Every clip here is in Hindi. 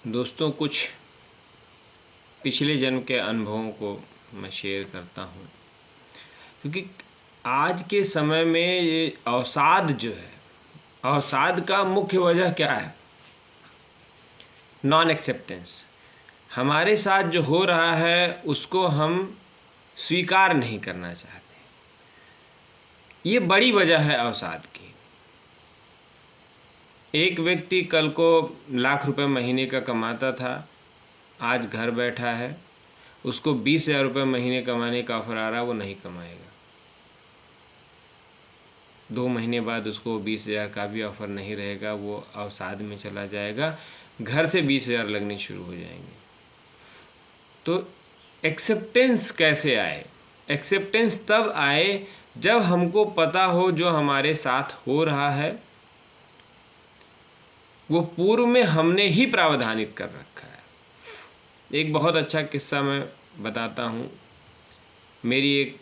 दोस्तों, कुछ पिछले जन्म के अनुभवों को मैं शेयर करता हूँ, क्योंकि आज के समय में ये अवसाद जो है, अवसाद का मुख्य वजह क्या है? Non acceptance. हमारे साथ जो हो रहा है उसको हम स्वीकार नहीं करना चाहते। ये बड़ी वजह है अवसाद की। एक व्यक्ति कल को लाख रुपए महीने का कमाता था, आज घर बैठा है, उसको 20,000 रुपये महीने कमाने का ऑफर आ रहा है, वो नहीं कमाएगा। 2 महीने बाद उसको 20,000 का भी ऑफर नहीं रहेगा, वो अवसाद में चला जाएगा, घर से 20,000 लगने शुरू हो जाएंगे। तो एक्सेप्टेंस कैसे आए? एक्सेप्टेंस तब आए जब हमको पता हो जो हमारे साथ हो रहा है वो पूर्व में हमने ही प्रावधानित कर रखा है। एक बहुत अच्छा किस्सा मैं बताता हूँ। मेरी एक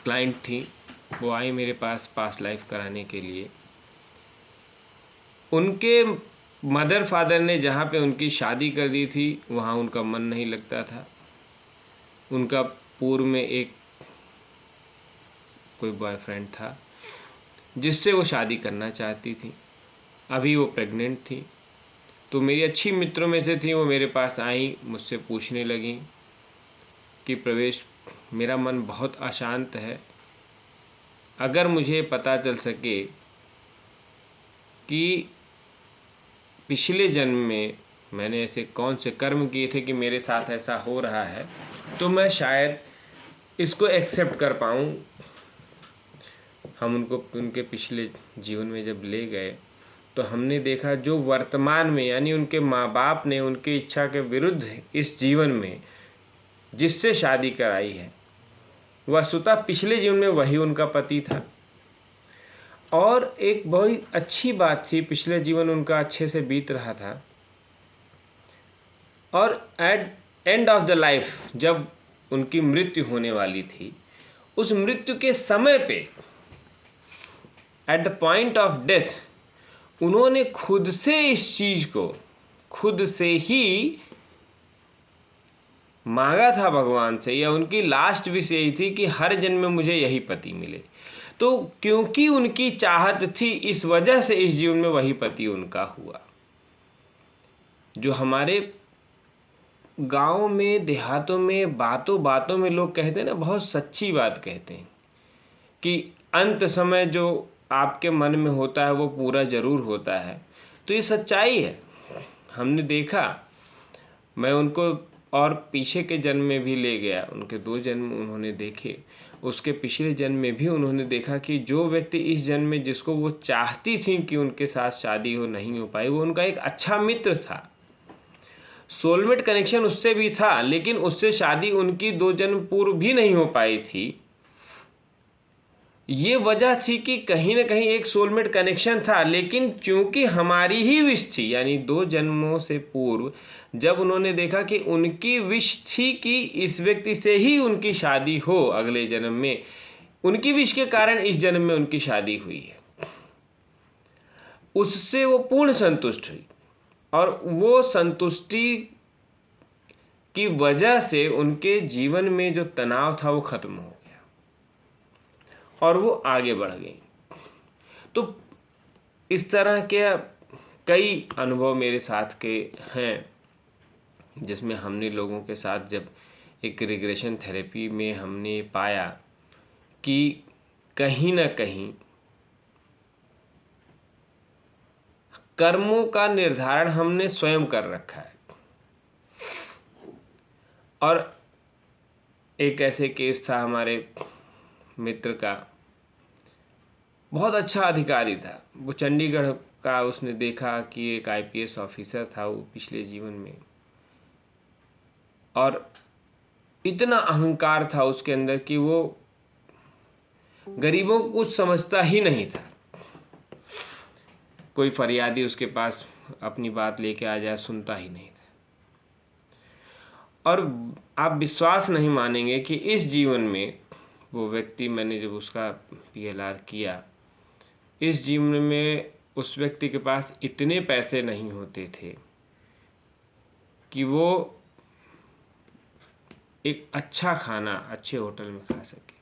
क्लाइंट थी, वो आई मेरे पास पास्ट लाइफ कराने के लिए। उनके मदर फादर ने जहाँ पे उनकी शादी कर दी थी वहाँ उनका मन नहीं लगता था। उनका पूर्व में एक कोई बॉयफ्रेंड था जिससे वो शादी करना चाहती थी। अभी वो प्रेग्नेंट थी। तो मेरी अच्छी मित्रों में से थी, वो मेरे पास आई, मुझसे पूछने लगी कि प्रवेश, मेरा मन बहुत अशांत है, अगर मुझे पता चल सके कि पिछले जन्म में मैंने ऐसे कौन से कर्म किए थे कि मेरे साथ ऐसा हो रहा है, तो मैं शायद इसको एक्सेप्ट कर पाऊँ। हम उनको उनके पिछले जीवन में जब ले गए तो हमने देखा जो वर्तमान में, यानी उनके माँ बाप ने उनकी इच्छा के विरुद्ध इस जीवन में जिससे शादी कराई है, वस्तुतः पिछले जीवन में वही उनका पति था। और एक बहुत अच्छी बात थी, पिछले जीवन उनका अच्छे से बीत रहा था, और at end of the life जब उनकी मृत्यु होने वाली थी, उस मृत्यु के समय पे, at the point of death, उन्होंने खुद से इस चीज़ को खुद से ही मांगा था भगवान से, या उनकी लास्ट विश यही थी कि हर जन्म में मुझे यही पति मिले। तो क्योंकि उनकी चाहत थी, इस वजह से इस जीवन में वही पति उनका हुआ। जो हमारे गांव में, देहातों में, बातों बातों में लोग कहते हैं ना, बहुत सच्ची बात कहते हैं कि अंत समय जो आपके मन में होता है वो पूरा ज़रूर होता है। तो ये सच्चाई है, हमने देखा। मैं उनको और पीछे के जन्म में भी ले गया, उनके 2 जन्म उन्होंने देखे। उसके पिछले जन्म में भी उन्होंने देखा कि जो व्यक्ति इस जन्म में, जिसको वो चाहती थी कि उनके साथ शादी हो, नहीं हो पाई, वो उनका एक अच्छा मित्र था, सोलमेट कनेक्शन उससे भी था, लेकिन उससे शादी उनकी 2 जन्म पूर्व भी नहीं हो पाई थी। ये वजह थी कि कहीं ना कहीं एक सोलमेट कनेक्शन था, लेकिन चूंकि हमारी ही विश थी, यानी 2 जन्मों से पूर्व जब उन्होंने देखा कि उनकी विश थी कि इस व्यक्ति से ही उनकी शादी हो अगले जन्म में, उनकी विश के कारण इस जन्म में उनकी शादी हुई है, उससे वो पूर्ण संतुष्ट हुई। और वो संतुष्टि की वजह से उनके जीवन में जो तनाव था वो खत्म हो गया और वो आगे बढ़ गई। तो इस तरह के कई अनुभव मेरे साथ के हैं, जिसमें हमने लोगों के साथ जब एक रिग्रेशन थेरेपी में हमने पाया कि कहीं ना कहीं कर्मों का निर्धारण हमने स्वयं कर रखा है। और एक ऐसे केस था हमारे मित्र का, बहुत अच्छा अधिकारी था वो, चंडीगढ़ का। उसने देखा कि एक आईपीएस ऑफिसर था वो पिछले जीवन में, और इतना अहंकार था उसके अंदर कि वो गरीबों को कुछ समझता ही नहीं था। कोई फरियादी उसके पास अपनी बात लेके आ जाए, सुनता ही नहीं था। और आप विश्वास नहीं मानेंगे कि इस जीवन में वो व्यक्ति, मैंने जब उसका पीएलआर किया, इस जीवन में उस व्यक्ति के पास इतने पैसे नहीं होते थे कि वो एक अच्छा खाना अच्छे होटल में खा सके।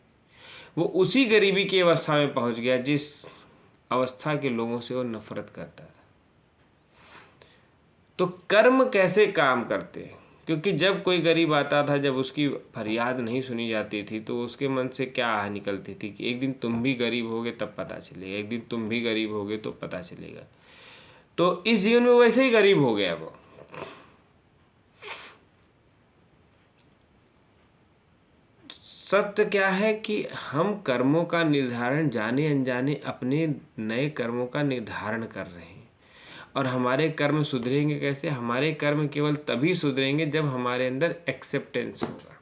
वो उसी गरीबी की अवस्था में पहुंच गया जिस अवस्था के लोगों से वो नफरत करता था। तो कर्म कैसे काम करते हैं? क्योंकि जब कोई गरीब आता था, जब उसकी फरियाद नहीं सुनी जाती थी, तो उसके मन से क्या आह निकलती थी कि एक दिन तुम भी गरीब होगे तब पता चलेगा, एक दिन तुम भी गरीब होगे तो पता चलेगा। तो इस जीवन में वैसे ही गरीब हो गया वो। सत्य क्या है कि हम कर्मों का निर्धारण जाने अनजाने अपने नए कर्मों का निर्धारण कर रहे हैं। और हमारे कर्म सुधरेंगे कैसे? हमारे कर्म केवल तभी सुधरेंगे जब हमारे अंदर एक्सेप्टेंस होगा।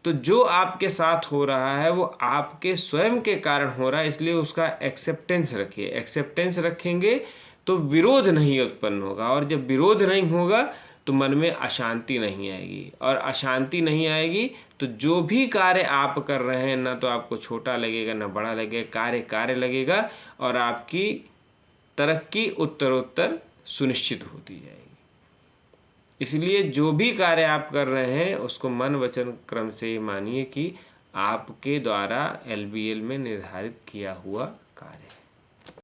तो जो आपके साथ हो रहा है वो आपके स्वयं के कारण हो रहा है, इसलिए उसका एक्सेप्टेंस रखिए। एक्सेप्टेंस रखेंगे तो विरोध नहीं उत्पन्न होगा, और जब विरोध नहीं होगा तो मन में अशांति नहीं आएगी, और अशांति नहीं आएगी तो जो भी कार्य आप कर रहे हैं ना तो आपको छोटा लगेगा ना बड़ा लगेगा, कार्य कार्य लगेगा, और आपकी तरक्की उत्तरोत्तर सुनिश्चित होती जाएगी। इसलिए जो भी कार्य आप कर रहे हैं उसको मन वचन क्रम से मानिए कि आपके द्वारा LBL में निर्धारित किया हुआ कार्य है।